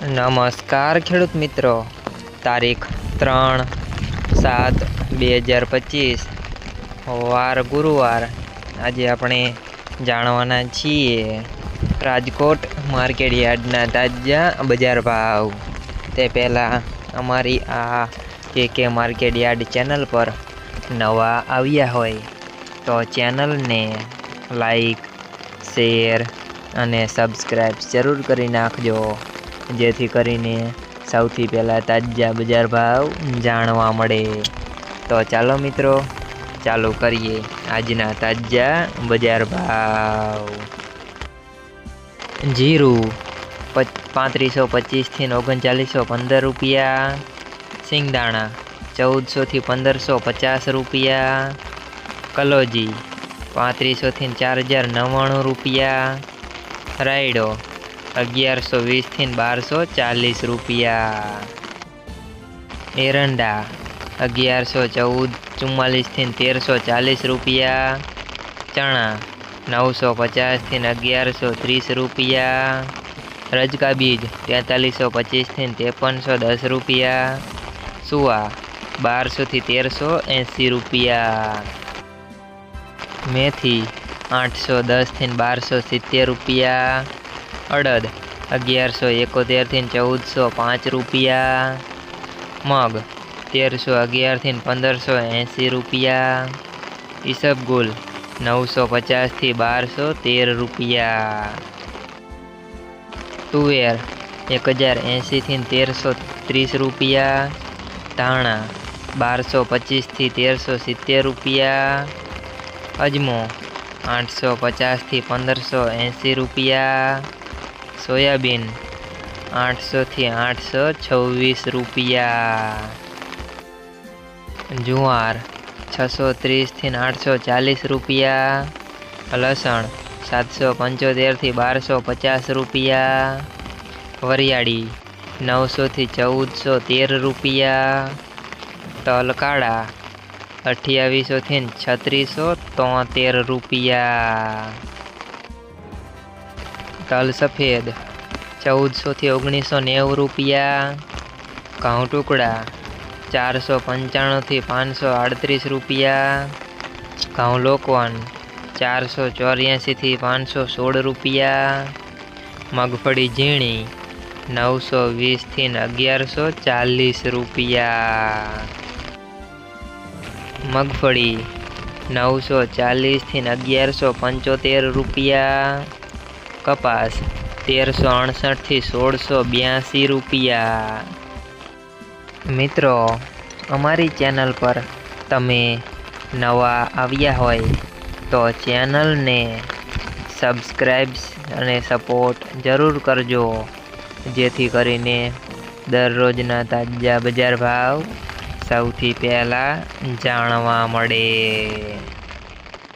નમસ્કાર ખેડૂત મિત્રો, તારીખ 3/7/2025 વાર ગુરુવાર। આજે આપણે જાણવાના છીએ રાજકોટ માર્કેટ યાર્ડના તાજા બજાર ભાવ। તે પહેલાં અમારી આ કે માર્કેટ યાર્ડ ચેનલ પર નવા આવ્યા હોય તો ચેનલને લાઈક, શેર અને સબસ્ક્રાઈબ જરૂર કરી નાખજો, જેથી કરીને સૌથી પહેલાં તાજા બજાર ભાવ જાણવા મળે। તો ચાલો મિત્રો, ચાલુ કરીએ આજના તાજા બજાર ભાવ। જીરું 3525 થી 3915 રૂપિયા। સિંગદાણા 1400 થી 1550 રૂપિયા। કલોજી 3500 થી 4099 રૂપિયા। રાયડો 1120 થી 1240 રૂપિયા। એરંડા 1114 થી 1340 રૂપિયા। ચણા 950 થી 1130 રૂપિયા। રજકા બીજ 4325 થી 5310 રૂપિયા। સુવા 1200 થી 1380 રૂપિયા। મેથી 810 થી 1270 રૂપિયા। અડદ 1171 થી 1405 રૂપિયા। મગ 1311 થી 1580 રૂપિયા। ઈસબગુલ 950 થી 1213 રૂપિયા। તુવેર 1080 થી 1330 રૂપિયા। ધાણા 1225 થી 1370 રૂપિયા। અજમો 850 થી 1580 રૂપિયા। સોયાબીન 800 થી 826 રૂપિયા। જુવાર 630 થી 840 રૂપિયા। લસણ 775 થી 1250 રૂપિયા। વરિયાળી 900 થી 1413 રૂપિયા। તલ કાળા 2800 થી 3673 રૂપિયા। તલ સફેદ 1400 થી 1990 રૂપિયા। ઘઉં ટુકડા 495 થી 538 રૂપિયા। ઘઉં લોકવન 484 થી 516 રૂપિયા। મગફળી ઝીણી 920 થી 1140 રૂપિયા। મગફળી 940 થી 1175 રૂપિયા। કપાસ 1368 થી 1682 રૂપિયા। મિત્રો, અમારી ચેનલ પર તમે નવા આવ્યા હોય તો ચેનલને સબસ્ક્રાઈબ અને સપોર્ટ જરૂર કરજો, જેથી કરીને દરરોજના તાજા બજાર ભાવ સૌથી પહેલાં જાણવા મળે।